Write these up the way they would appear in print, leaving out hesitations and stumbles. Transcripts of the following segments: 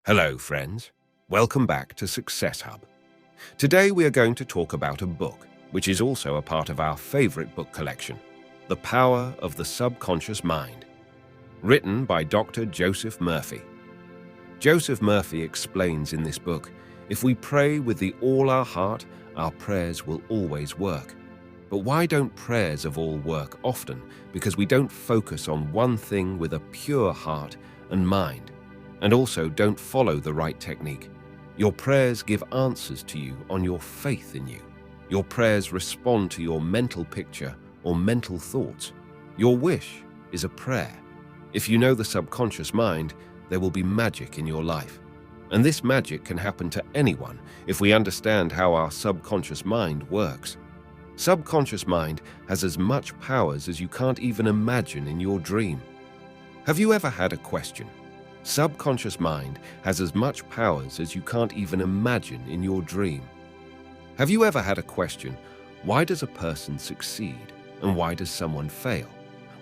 Hello, friends. Welcome back to Success Hub. Today we are going to talk about a book, which is also a part of our favorite book collection, The Power of the Subconscious Mind, written by Dr. Joseph Murphy. Joseph Murphy explains in this book, if we pray with all our heart, our prayers will always work. But why don't prayers of all work often? Because we don't focus on one thing with a pure heart and mind, and also don't follow the right technique. Your prayers give answers to you on your faith in you. Your prayers respond to your mental picture or mental thoughts. Your wish is a prayer. If you know the subconscious mind, there will be magic in your life. And this magic can happen to anyone if we understand how our subconscious mind works. Subconscious mind has as much powers as you can't even imagine in your dream. Have you ever had a question? Subconscious mind has as much powers as you can't even imagine in your dream. Have you ever had a question, why does a person succeed and why does someone fail?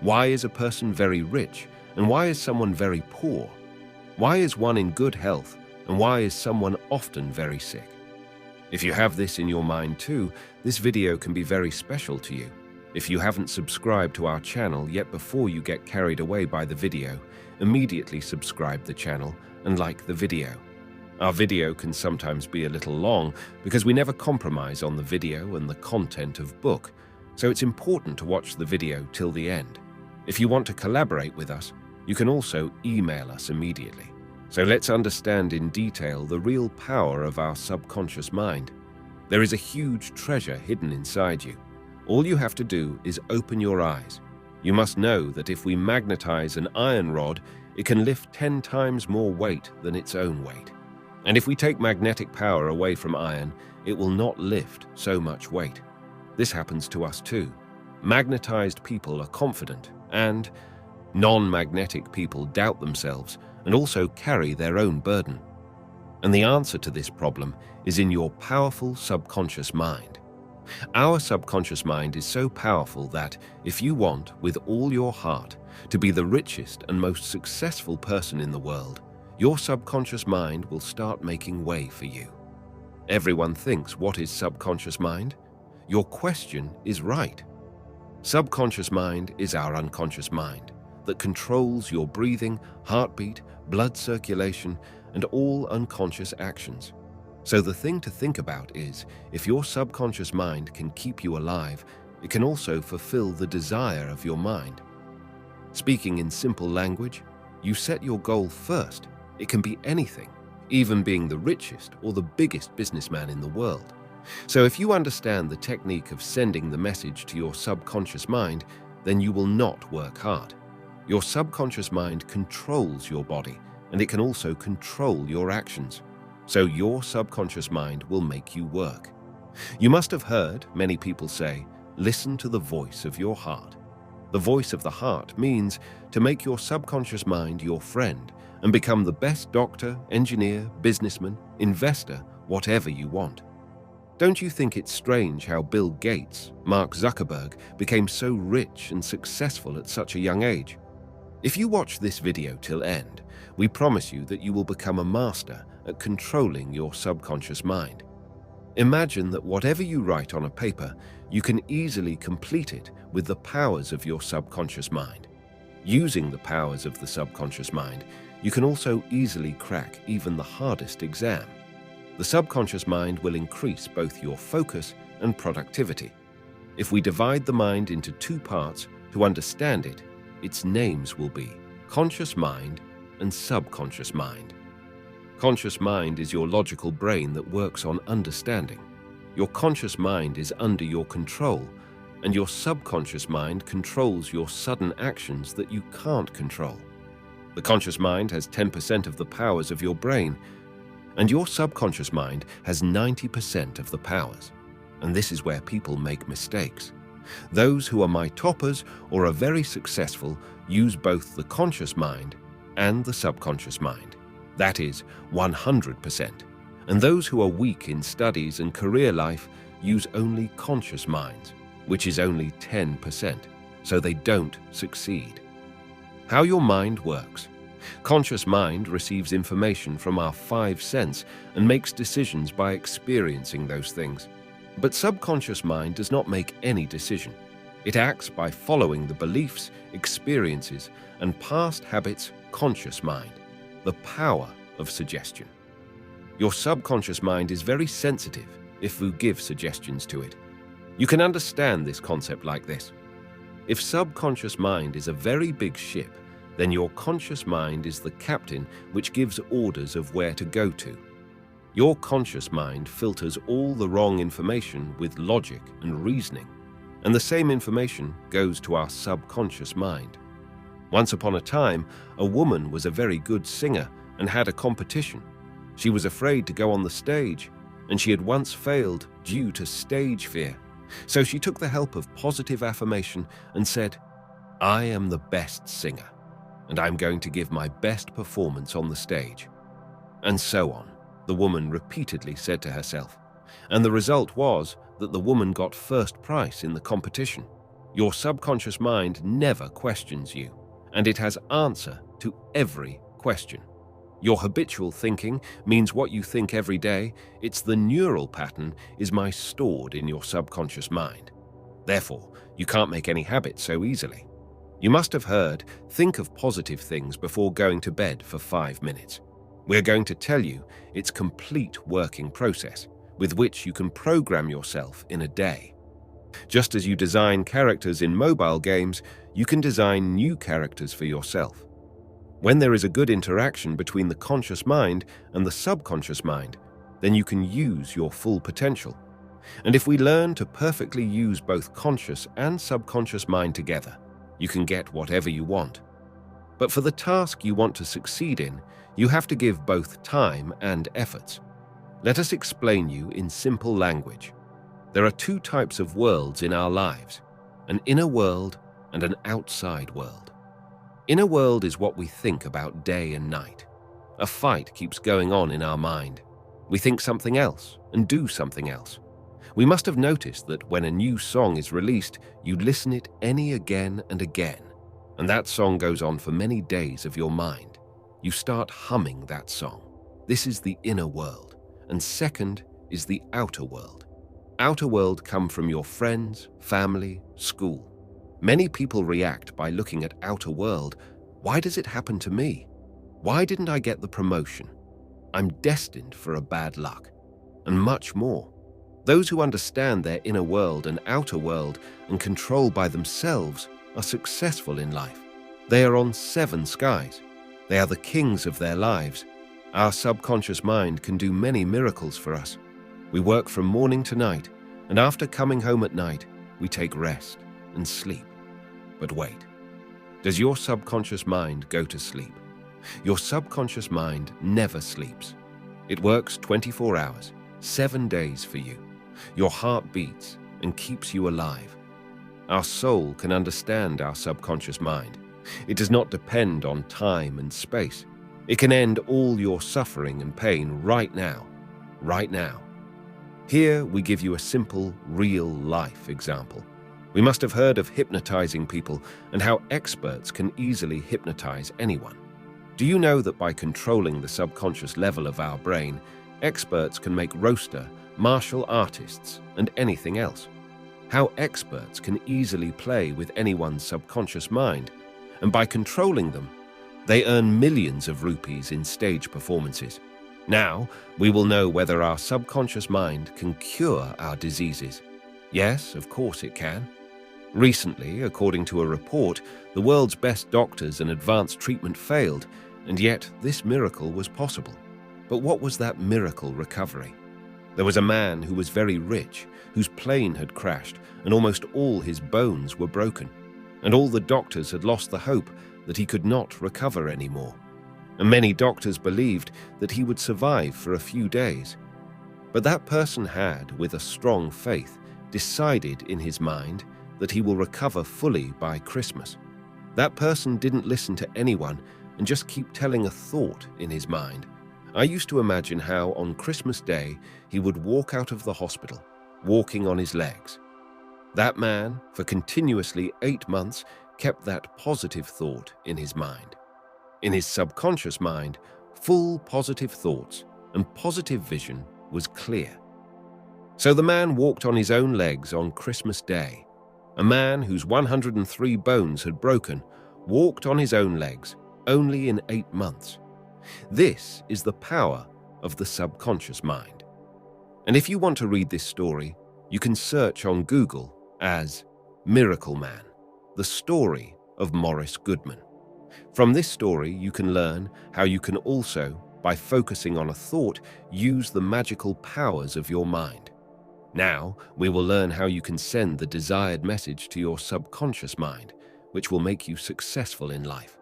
Why is a person very rich and why is someone very poor? Why is one in good health and why is someone often very sick? If you have this in your mind too, this video can be very special to you. If you haven't subscribed to our channel yet, before you get carried away by the video, immediately subscribe the channel and like the video. Our video can sometimes be a little long because we never compromise on the video and the content of book, so it's important to watch the video till the end. If you want to collaborate with us, you can also email us immediately. So let's understand in detail the real power of our subconscious mind. There is a huge treasure hidden inside you. All you have to do is open your eyes. You must know that if we magnetize an iron rod, it can lift 10 times more weight than its own weight. And if we take magnetic power away from iron, it will not lift so much weight. This happens to us too. Magnetized people are confident, and non-magnetic people doubt themselves and also carry their own burden. And the answer to this problem is in your powerful subconscious mind. Our subconscious mind is so powerful that if you want, with all your heart, to be the richest and most successful person in the world, your subconscious mind will start making way for you. Everyone thinks, what is subconscious mind? Your question is right. Subconscious mind is our unconscious mind that controls your breathing, heartbeat, blood circulation, and all unconscious actions. So the thing to think about is, if your subconscious mind can keep you alive, it can also fulfill the desire of your mind. Speaking in simple language, you set your goal first. It can be anything, even being the richest or the biggest businessman in the world. So if you understand the technique of sending the message to your subconscious mind, then you will not work hard. Your subconscious mind controls your body, and it can also control your actions. So your subconscious mind will make you work. You must have heard many people say, listen to the voice of your heart. The voice of the heart means to make your subconscious mind your friend and become the best doctor, engineer, businessman, investor, whatever you want. Don't you think it's strange how Bill Gates, Mark Zuckerberg, became so rich and successful at such a young age? If you watch this video till end, we promise you that you will become a master at controlling your subconscious mind. Imagine that whatever you write on a paper, you can easily complete it with the powers of your subconscious mind. Using the powers of the subconscious mind, you can also easily crack even the hardest exam. The subconscious mind will increase both your focus and productivity. If we divide the mind into two parts to understand it, its names will be conscious mind and subconscious mind. Conscious mind is your logical brain that works on understanding. Your conscious mind is under your control, and your subconscious mind controls your sudden actions that you can't control. The conscious mind has 10% of the powers of your brain, and your subconscious mind has 90% of the powers. And this is where people make mistakes. Those who are my toppers or are very successful use both the conscious mind and the subconscious mind. That is 100%. And those who are weak in studies and career life use only conscious minds, which is only 10%, so they don't succeed. How your mind works. Conscious mind receives information from our five senses and makes decisions by experiencing those things. But subconscious mind does not make any decision. It acts by following the beliefs, experiences, and past habits. Conscious mind, the power of suggestion. Your subconscious mind is very sensitive if you give suggestions to it. You can understand this concept like this. If subconscious mind is a very big ship, then your conscious mind is the captain which gives orders of where to go to. Your conscious mind filters all the wrong information with logic and reasoning, and the same information goes to our subconscious mind. Once upon a time, a woman was a very good singer and had a competition. She was afraid to go on the stage, and she had once failed due to stage fear. So she took the help of positive affirmation and said, "I am the best singer, and I'm going to give my best performance on the stage." And so on, the woman repeatedly said to herself. And the result was that the woman got first prize in the competition. Your subconscious mind never questions you, and it has answer to every question. Your habitual thinking means what you think every day. It's the neural pattern is stored in your subconscious mind. Therefore, you can't make any habits so easily. You must have heard, think of positive things before going to bed for 5 minutes. We're going to tell you its complete working process with which you can program yourself in a day. Just as you design characters in mobile games, you can design new characters for yourself. When there is a good interaction between the conscious mind and the subconscious mind, then you can use your full potential. And if we learn to perfectly use both conscious and subconscious mind together, you can get whatever you want. But for the task you want to succeed in, you have to give both time and efforts. Let us explain you in simple language. There are two types of worlds in our lives, an inner world and an outside world. Inner world is what we think about day and night. A fight keeps going on in our mind. We think something else and do something else. We must have noticed that when a new song is released, you listen it again and again, and that song goes on for many days of your mind. You start humming that song. This is the inner world, and second is the outer world. Outer world come from your friends, family, school. Many people react by looking at outer world. Why does it happen to me? Why didn't I get the promotion? I'm destined for a bad luck, and much more. Those who understand their inner world and outer world and control by themselves are successful in life. They are on 7 skies. They are the kings of their lives. Our subconscious mind can do many miracles for us. We work from morning to night, and after coming home at night, we take rest and sleep. But wait, does your subconscious mind go to sleep? Your subconscious mind never sleeps. It works 24 hours, 7 days for you. Your heart beats and keeps you alive. Our soul can understand our subconscious mind. It does not depend on time and space. It can end all your suffering and pain right now, right now. Here we give you a simple, real-life example. We must have heard of hypnotizing people and how experts can easily hypnotize anyone. Do you know that by controlling the subconscious level of our brain, experts can make roaster, martial artists, and anything else? How experts can easily play with anyone's subconscious mind, and by controlling them, they earn millions of rupees in stage performances. Now, we will know whether our subconscious mind can cure our diseases. Yes, of course it can. Recently, according to a report, the world's best doctors and advanced treatment failed, and yet this miracle was possible. But what was that miracle recovery? There was a man who was very rich, whose plane had crashed, and almost all his bones were broken. And all the doctors had lost the hope that he could not recover anymore. And many doctors believed that he would survive for a few days. But that person had, with a strong faith, decided in his mind that he will recover fully by Christmas. That person didn't listen to anyone and just keep telling a thought in his mind. I used to imagine how on Christmas Day he would walk out of the hospital, walking on his legs. That man, for continuously 8 months, kept that positive thought in his mind. In his subconscious mind, full positive thoughts and positive vision was clear. So the man walked on his own legs on Christmas Day. A man whose 103 bones had broken walked on his own legs only in 8 months. This is the power of the subconscious mind. And if you want to read this story, you can search on Google as Miracle Man, the story of Morris Goodman. From this story, you can learn how you can also, by focusing on a thought, use the magical powers of your mind. Now, we will learn how you can send the desired message to your subconscious mind, which will make you successful in life.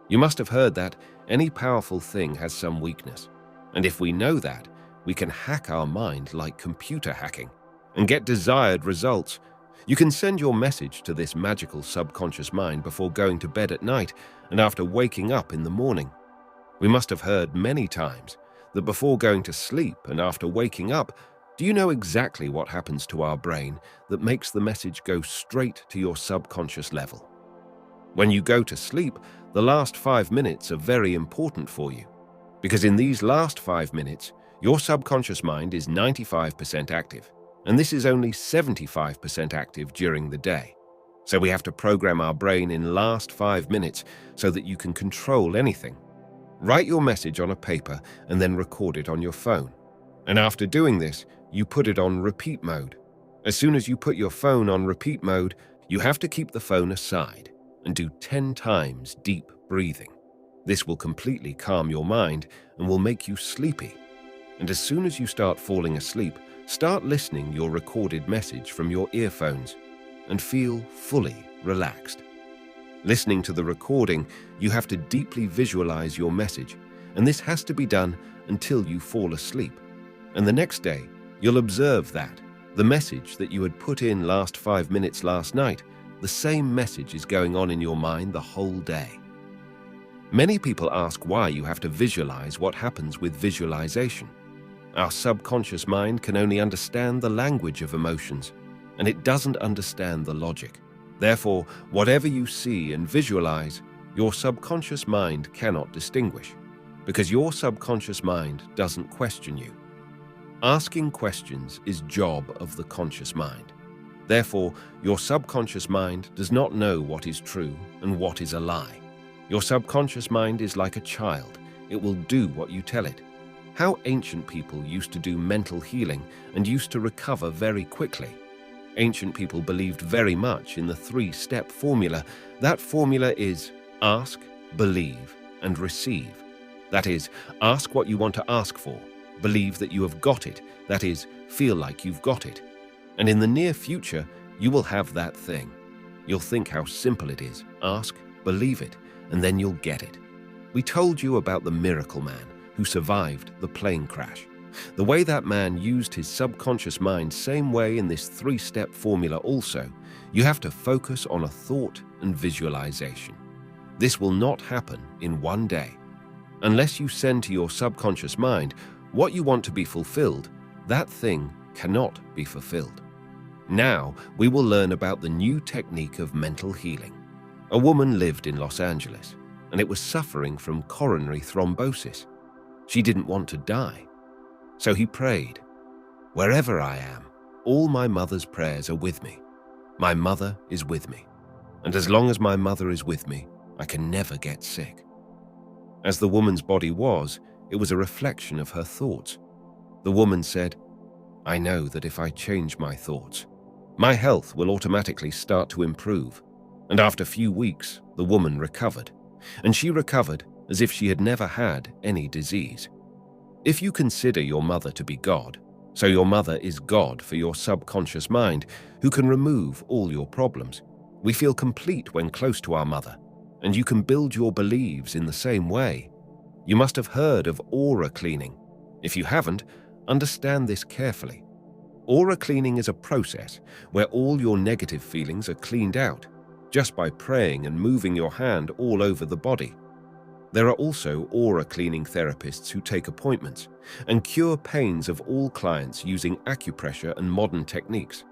You must have heard that any powerful thing has some weakness. And if we know that, we can hack our mind like computer hacking and get desired results. You can send your message to this magical subconscious mind before going to bed at night and after waking up in the morning. We must have heard many times that before going to sleep and after waking up, do you know exactly what happens to our brain that makes the message go straight to your subconscious level? When you go to sleep, the last 5 minutes are very important for you, because in these last 5 minutes, your subconscious mind is 95% active, and this is only 75% active during the day. So we have to program our brain in last 5 minutes so that you can control anything. Write your message on a paper and then record it on your phone. And after doing this, you put it on repeat mode. As soon as you put your phone on repeat mode, you have to keep the phone aside and do 10 times deep breathing. This will completely calm your mind and will make you sleepy. And as soon as you start falling asleep, start listening your recorded message from your earphones and feel fully relaxed. Listening to the recording, you have to deeply visualize your message, and this has to be done until you fall asleep. And the next day, you'll observe that the message that you had put in last 5 minutes last night, the same message is going on in your mind the whole day. Many people ask why you have to visualize what happens with visualization. Our subconscious mind can only understand the language of emotions, and it doesn't understand the logic. Therefore, whatever you see and visualize, your subconscious mind cannot distinguish, because your subconscious mind doesn't question you. Asking questions is job of the conscious mind. Therefore, your subconscious mind does not know what is true and what is a lie. Your subconscious mind is like a child. It will do what you tell it. How ancient people used to do mental healing and used to recover very quickly. Ancient people believed very much in the 3-step formula. That formula is ask, believe, and receive. That is, ask what you want to ask for. Believe that you have got it, that is, feel like you've got it. And in the near future, you will have that thing. You'll think how simple it is. Ask, believe it, and then you'll get it. We told you about the miracle man who survived the plane crash. The way that man used his subconscious mind, same way in this 3-step formula also, you have to focus on a thought and visualization. This will not happen in one day. Unless you send to your subconscious mind what you want to be fulfilled, that thing cannot be fulfilled. Now, we will learn about the new technique of mental healing. A woman lived in Los Angeles, and it was suffering from coronary thrombosis. She didn't want to die. So he prayed, "Wherever I am, all my mother's prayers are with me. My mother is with me. And as long as my mother is with me, I can never get sick." As the woman's body was, it was a reflection of her thoughts. The woman said, "I know that if I change my thoughts, my health will automatically start to improve." And after a few weeks, the woman recovered. And she recovered as if she had never had any disease. If you consider your mother to be God, so your mother is God for your subconscious mind, who can remove all your problems. We feel complete when close to our mother, and you can build your beliefs in the same way. You must have heard of aura cleaning. If you haven't, understand this carefully. Aura cleaning is a process where all your negative feelings are cleaned out, just by praying and moving your hand all over the body. There are also aura cleaning therapists who take appointments and cure pains of all clients using acupressure and modern techniques.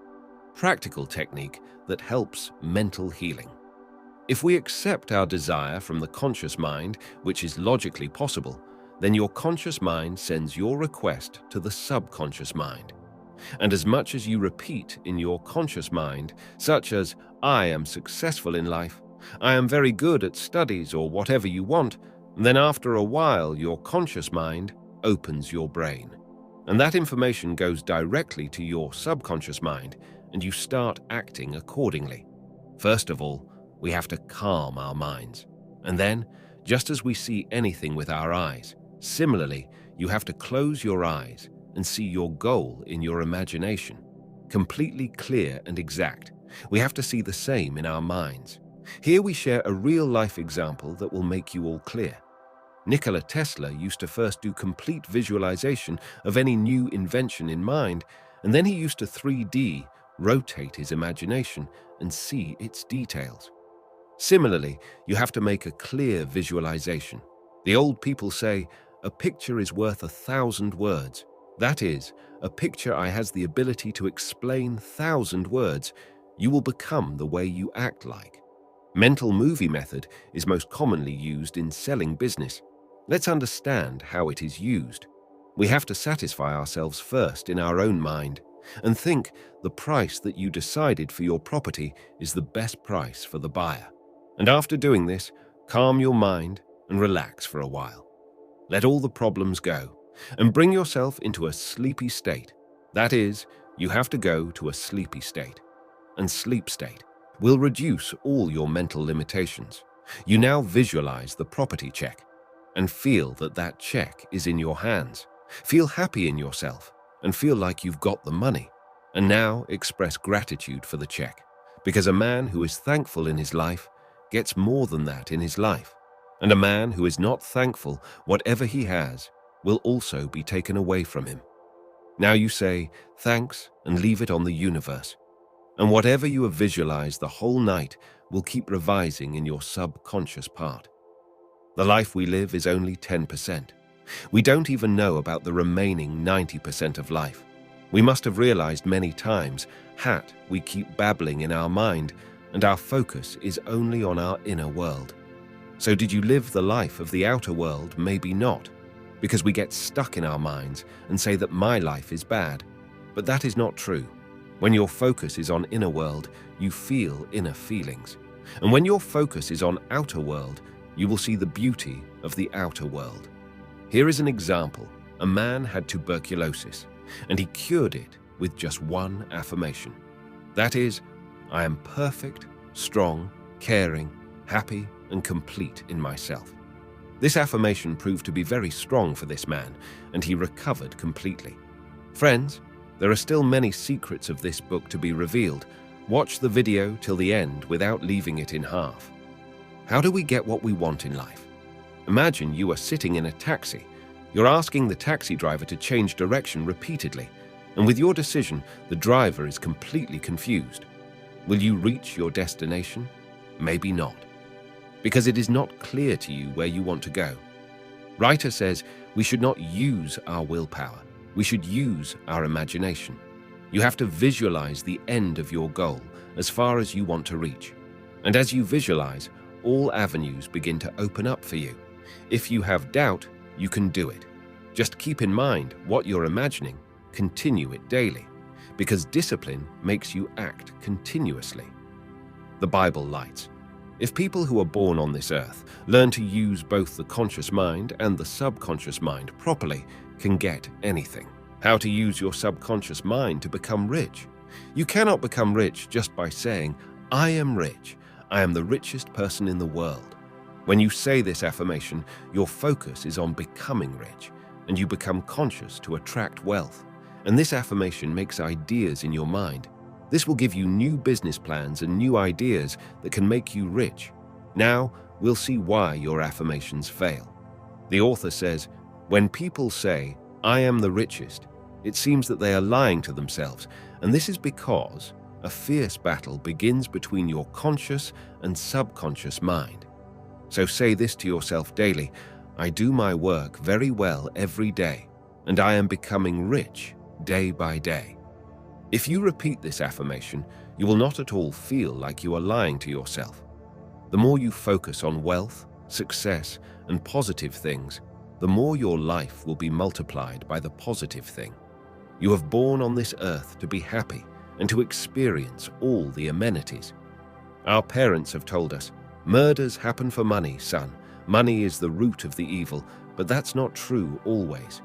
Practical technique that helps mental healing. If we accept our desire from the conscious mind, which is logically possible, then your conscious mind sends your request to the subconscious mind. And as much as you repeat in your conscious mind, such as, "I am successful in life," "I am very good at studies," or whatever you want, then after a while your conscious mind opens your brain. And that information goes directly to your subconscious mind, and you start acting accordingly. First of all, we have to calm our minds. And then, just as we see anything with our eyes, similarly, you have to close your eyes and see your goal in your imagination, completely clear and exact. We have to see the same in our minds. Here we share a real-life example that will make you all clear. Nikola Tesla used to first do complete visualization of any new invention in mind, and then he used to 3D rotate his imagination and see its details. Similarly, you have to make a clear visualization. The old people say, "A picture is worth 1,000 words." That is, a picture has the ability to explain 1,000 words. You will become the way you act like. Mental movie method is most commonly used in selling business. Let's understand how it is used. We have to satisfy ourselves first in our own mind and think the price that you decided for your property is the best price for the buyer. And after doing this, calm your mind and relax for a while. Let all the problems go and bring yourself into a sleepy state. That is, you have to go to a sleepy state. And sleep state will reduce all your mental limitations. You now visualize the property check and feel that that check is in your hands. Feel happy in yourself and feel like you've got the money. And now express gratitude for the check, because a man who is thankful in his life gets more than that in his life. And a man who is not thankful, whatever he has, will also be taken away from him. Now you say thanks and leave it on the universe. And whatever you have visualized the whole night will keep revising in your subconscious part. The life we live is only 10%. We don't even know about the remaining 90% of life. We must have realized many times, we keep babbling in our mind, and our focus is only on our inner world. So did you live the life of the outer world? Maybe not, because we get stuck in our minds and say that my life is bad. But that is not true. When your focus is on inner world, you feel inner feelings. And when your focus is on outer world, you will see the beauty of the outer world. Here is an example. A man had tuberculosis, and he cured it with just one affirmation. That is, "I am perfect, strong, caring, happy, and complete in myself." This affirmation proved to be very strong for this man, and he recovered completely. Friends, there are still many secrets of this book to be revealed. Watch the video till the end without leaving it in half. How do we get what we want in life? Imagine you are sitting in a taxi. You're asking the taxi driver to change direction repeatedly, and with your decision, the driver is completely confused. Will you reach your destination? Maybe not, because it is not clear to you where you want to go. Writer says we should not use our willpower. We should use our imagination. You have to visualize the end of your goal as far as you want to reach. And as you visualize, all avenues begin to open up for you. If you have doubt, you can do it. Just keep in mind what you're imagining, continue it daily, because discipline makes you act continuously. The Bible lights. If people who are born on this earth learn to use both the conscious mind and the subconscious mind properly, can get anything. How to use your subconscious mind to become rich. You cannot become rich just by saying, "I am rich. I am the richest person in the world." When you say this affirmation, your focus is on becoming rich, and you become conscious to attract wealth. And this affirmation makes ideas in your mind. This will give you new business plans and new ideas that can make you rich. Now, we'll see why your affirmations fail. The author says, when people say, "I am the richest," it seems that they are lying to themselves, and this is because a fierce battle begins between your conscious and subconscious mind. So say this to yourself daily: "I do my work very well every day, and I am becoming rich day by day." If you repeat this affirmation, you will not at all feel like you are lying to yourself. The more you focus on wealth, success, and positive things, the more your life will be multiplied by the positive thing. You have born on this earth to be happy and to experience all the amenities. Our parents have told us, "Murders happen for money, son. Money is the root of the evil," but that's not true always.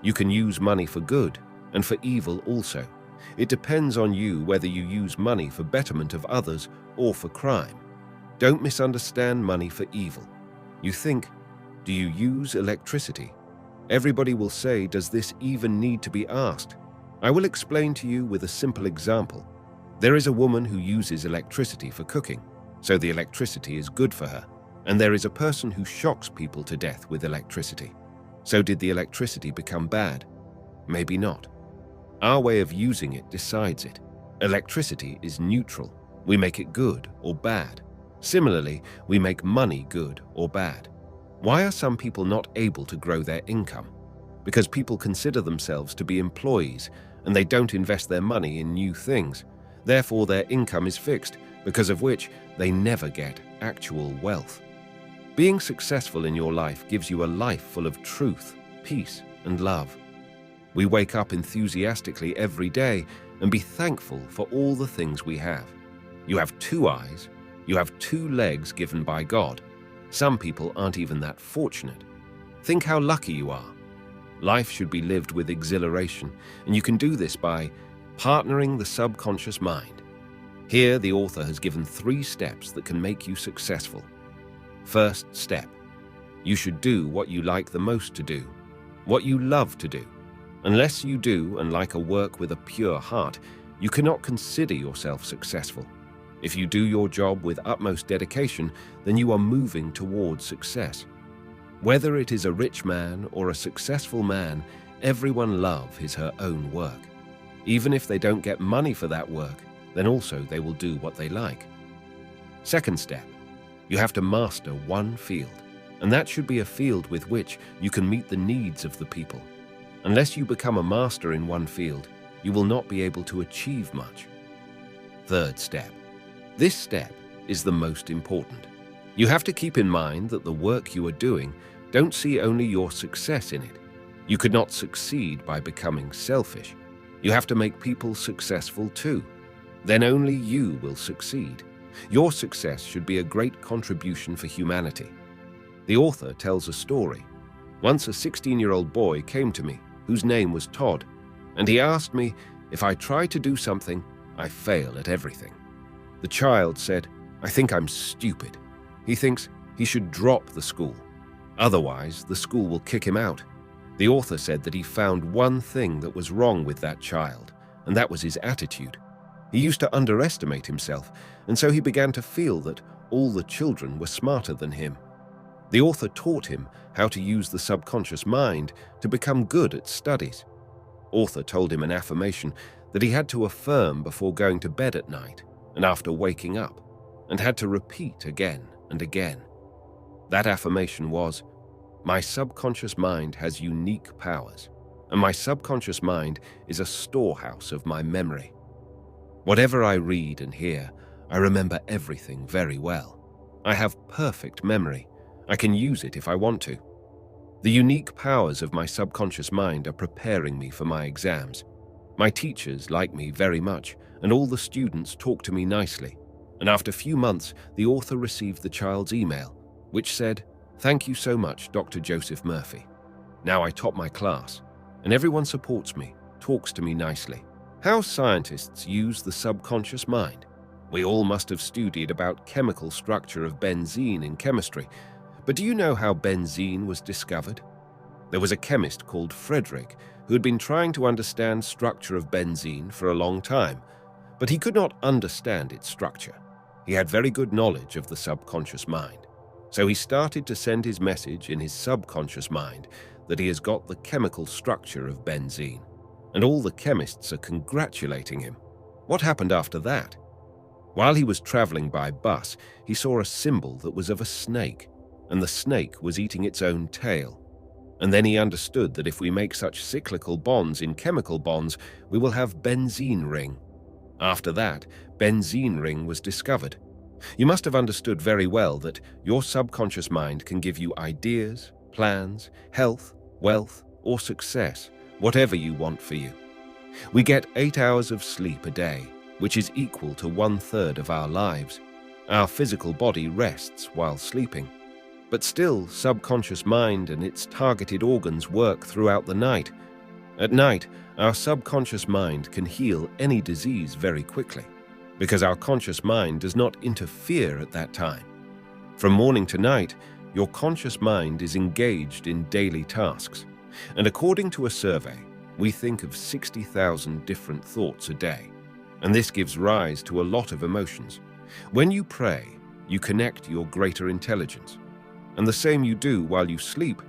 You can use money for good and for evil also. It depends on you whether you use money for betterment of others or for crime. Don't misunderstand money for evil. You think, do you use electricity? Everybody will say, does this even need to be asked? I will explain to you with a simple example. There is a woman who uses electricity for cooking, so the electricity is good for her. And there is a person who shocks people to death with electricity. So did the electricity become bad? Maybe not. Our way of using it decides it. Electricity is neutral. We make it good or bad. Similarly, we make money good or bad. Why are some people not able to grow their income? Because people consider themselves to be employees and they don't invest their money in new things. Therefore, their income is fixed, because of which they never get actual wealth. Being successful in your life gives you a life full of truth, peace, and love. We wake up enthusiastically every day and be thankful for all the things we have. You have 2 eyes. You have 2 legs given by God. Some people aren't even that fortunate. Think how lucky you are. Life should be lived with exhilaration, and you can do this by partnering the subconscious mind. Here, the author has given 3 steps that can make you successful. First step, you should do what you like the most to do, what you love to do. Unless you do and like a work with a pure heart, you cannot consider yourself successful. If you do your job with utmost dedication, then you are moving towards success. Whether it is a rich man or a successful man, everyone loves his or her own work. Even if they don't get money for that work, then also they will do what they like. Second step, you have to master one field, and that should be a field with which you can meet the needs of the people. Unless you become a master in one field, you will not be able to achieve much. Third step, this step is the most important. You have to keep in mind that the work you are doing, don't see only your success in it. You could not succeed by becoming selfish. You have to make people successful too. Then only you will succeed. Your success should be a great contribution for humanity. The author tells a story. Once a 16-year-old boy came to me, whose name was Todd, and he asked me, if I try to do something, I fail at everything. The child said, I think I'm stupid. He thinks he should drop the school. Otherwise, the school will kick him out. The author said that he found one thing that was wrong with that child, and that was his attitude. He used to underestimate himself, and so he began to feel that all the children were smarter than him. The author taught him how to use the subconscious mind to become good at studies. Author told him an affirmation that he had to affirm before going to bed at night and after waking up, and had to repeat again and again. That affirmation was, my subconscious mind has unique powers, and my subconscious mind is a storehouse of my memory. Whatever I read and hear, I remember everything very well. I have perfect memory. I can use it if I want to. The unique powers of my subconscious mind are preparing me for my exams. My teachers like me very much, and all the students talk to me nicely. And after a few months, the author received the child's email, which said, thank you so much, Dr. Joseph Murphy. Now I top my class, and everyone supports me, talks to me nicely. How scientists use the subconscious mind. We all must have studied about chemical structure of benzene in chemistry, but do you know how benzene was discovered? There was a chemist called Frederick who had been trying to understand structure of benzene for a long time, but he could not understand its structure. He had very good knowledge of the subconscious mind, so he started to send his message in his subconscious mind that he has got the chemical structure of benzene, and all the chemists are congratulating him. What happened after that? While he was traveling by bus, he saw a symbol that was of a snake, and the snake was eating its own tail. And then he understood that if we make such cyclical bonds in chemical bonds, we will have benzene ring. After that, benzene ring was discovered. You must have understood very well that your subconscious mind can give you ideas, plans, health, wealth, or success, whatever you want for you. We get 8 hours of sleep a day, which is equal to 1/3 of our lives. Our physical body rests while sleeping. But still, subconscious mind and its targeted organs work throughout the night. At night, our subconscious mind can heal any disease very quickly, because our conscious mind does not interfere at that time. From morning to night, your conscious mind is engaged in daily tasks, and according to a survey, we think of 60,000 different thoughts a day, and this gives rise to a lot of emotions. When you pray, you connect your greater intelligence, and the same you do while you sleep.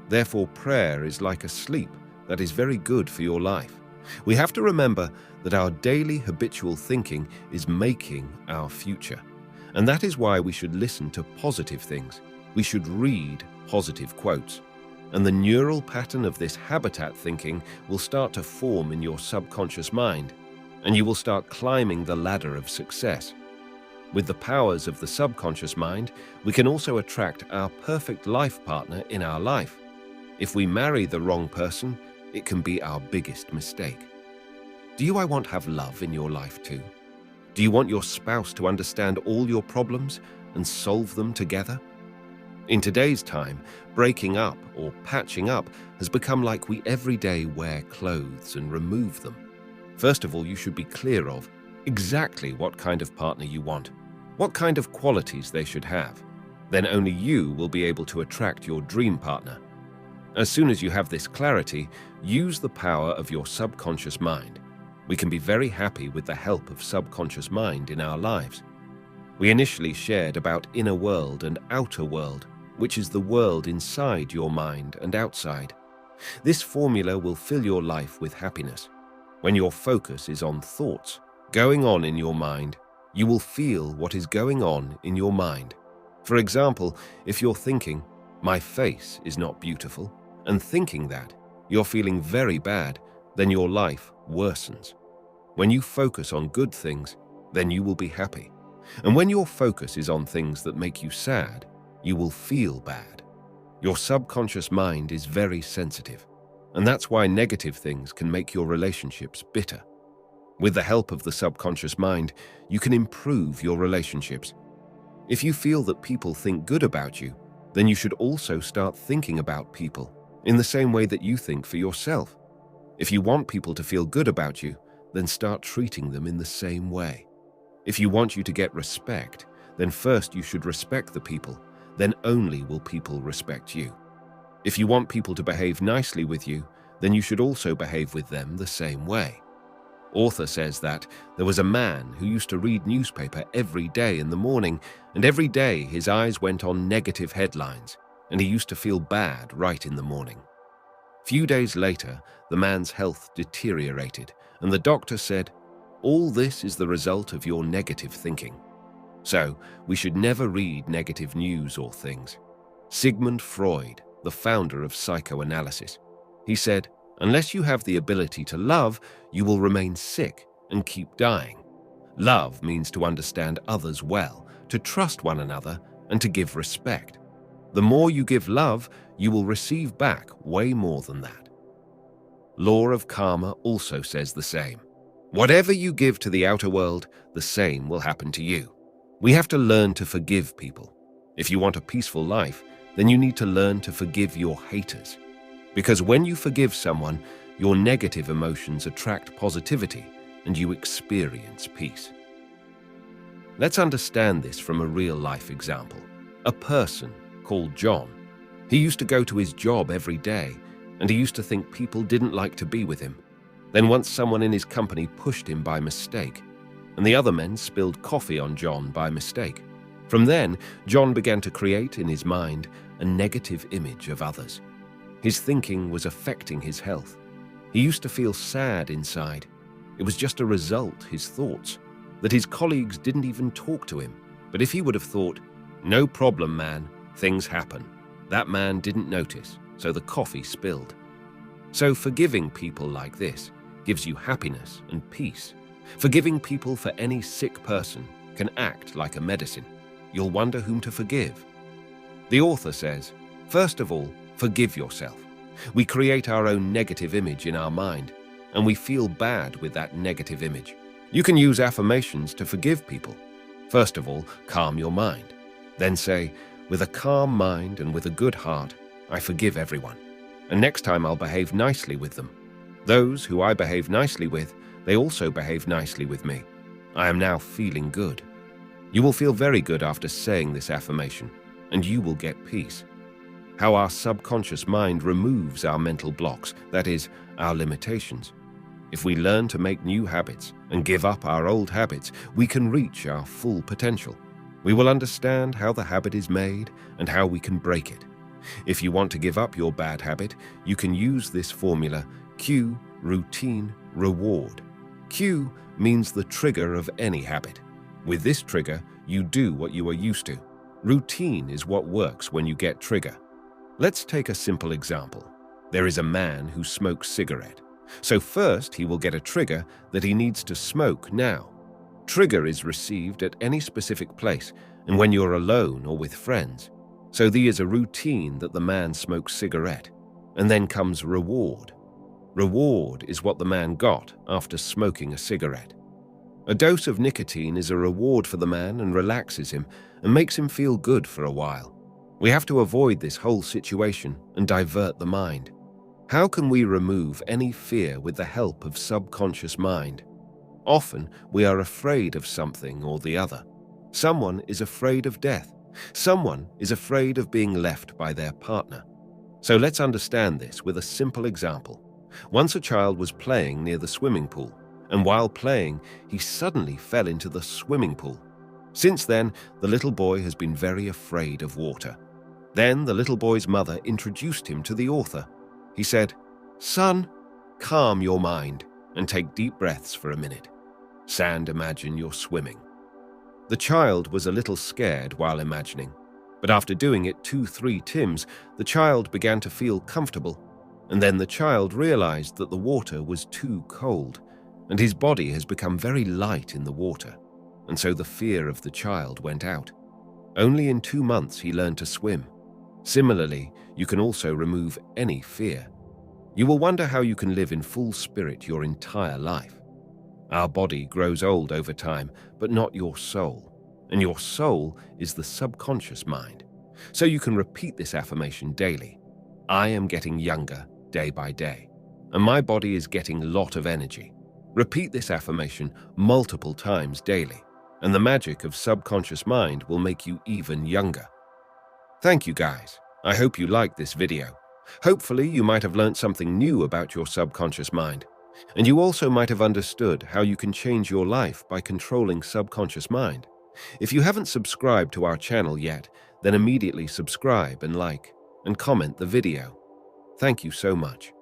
Therefore, prayer is like a sleep that is very good for your life. We have to remember that our daily habitual thinking is making our future, and that is why we should listen to positive things. We should read positive quotes, and the neural pattern of this habitat thinking will start to form in your subconscious mind, and you will start climbing the ladder of success. With the powers of the subconscious mind, we can also attract our perfect life partner in our life. If we marry the wrong person, it can be our biggest mistake. Do you want to have love in your life too? Do you want your spouse to understand all your problems and solve them together? In today's time, breaking up or patching up has become like we every day wear clothes and remove them. First of all, you should be clear of exactly what kind of partner you want, what kind of qualities they should have. Then only you will be able to attract your dream partner. As soon as you have this clarity, use the power of your subconscious mind. We can be very happy with the help of subconscious mind in our lives. We initially shared about inner world and outer world, which is the world inside your mind and outside. This formula will fill your life with happiness. When your focus is on thoughts going on in your mind, you will feel what is going on in your mind. For example, if you're thinking, "My face is not beautiful," and thinking that, you're feeling very bad, then your life worsens. When you focus on good things, then you will be happy. And when your focus is on things that make you sad, you will feel bad. Your subconscious mind is very sensitive, and that's why negative things can make your relationships bitter. With the help of the subconscious mind, you can improve your relationships. If you feel that people think good about you, then you should also start thinking about people in the same way that you think for yourself. If you want people to feel good about you, then start treating them in the same way. If you want you to get respect, then first you should respect the people, then only will people respect you. If you want people to behave nicely with you, then you should also behave with them the same way. Author says that there was a man who used to read newspaper every day in the morning, and every day his eyes went on negative headlines, and he used to feel bad right in the morning. Few days later, the man's health deteriorated, and the doctor said, "All this is the result of your negative thinking." So, we should never read negative news or things. Sigmund Freud, the founder of psychoanalysis, he said, "Unless you have the ability to love, you will remain sick and keep dying." Love means to understand others well, to trust one another, and to give respect. The more you give love, you will receive back way more than that. Law of karma also says the same. Whatever you give to the outer world, the same will happen to you. We have to learn to forgive people. If you want a peaceful life, then you need to learn to forgive your haters. Because when you forgive someone, your negative emotions attract positivity and you experience peace. Let's understand this from a real-life example. A person called John. He used to go to his job every day, and he used to think people didn't like to be with him. Then once someone in his company pushed him by mistake, and the other men spilled coffee on John by mistake. From then, John began to create in his mind a negative image of others. His thinking was affecting his health. He used to feel sad inside. It was just a result, his thoughts, that his colleagues didn't even talk to him. But if he would have thought, "No problem, man, things happen," that man didn't notice, so the coffee spilled. So forgiving people like this gives you happiness and peace. Forgiving people for any sick person can act like a medicine. You'll wonder whom to forgive. The author says, first of all, forgive yourself. We create our own negative image in our mind, and we feel bad with that negative image. You can use affirmations to forgive people. First of all, calm your mind. Then say, with a calm mind and with a good heart, I forgive everyone. And next time I'll behave nicely with them. Those who I behave nicely with, they also behave nicely with me. I am now feeling good. You will feel very good after saying this affirmation, and you will get peace. How our subconscious mind removes our mental blocks, that is, our limitations. If we learn to make new habits and give up our old habits, we can reach our full potential. We will understand how the habit is made and how we can break it. If you want to give up your bad habit, you can use this formula: cue, routine, reward. Cue means the trigger of any habit. With this trigger, you do what you are used to. Routine is what works when you get trigger. Let's take a simple example. There is a man who smokes cigarette. So first he will get a trigger that he needs to smoke now. Trigger is received at any specific place and when you're alone or with friends. So there is a routine that the man smokes cigarette. And then comes reward. Reward is what the man got after smoking a cigarette. A dose of nicotine is a reward for the man and relaxes him and makes him feel good for a while. We have to avoid this whole situation and divert the mind. How can we remove any fear with the help of subconscious mind? Often, we are afraid of something or the other. Someone is afraid of death. Someone is afraid of being left by their partner. So let's understand this with a simple example. Once a child was playing near the swimming pool, and while playing, he suddenly fell into the swimming pool. Since then, the little boy has been very afraid of water. Then the little boy's mother introduced him to the author. He said, "Son, calm your mind and take deep breaths for a minute. And imagine you're swimming." The child was a little scared while imagining, but after doing it 2-3 times, the child began to feel comfortable, and then the child realized that the water was too cold, and his body has become very light in the water, and so the fear of the child went out. Only in 2 months he learned to swim. Similarly, you can also remove any fear. You will wonder how you can live in full spirit your entire life. Our body grows old over time, but not your soul. And your soul is the subconscious mind. So you can repeat this affirmation daily. I am getting younger day by day, and my body is getting a lot of energy. Repeat this affirmation multiple times daily, and the magic of subconscious mind will make you even younger. Thank you guys. I hope you liked this video. Hopefully you might have learned something new about your subconscious mind. And you also might have understood how you can change your life by controlling subconscious mind. If you haven't subscribed to our channel yet, then immediately subscribe and like and comment the video. Thank you so much.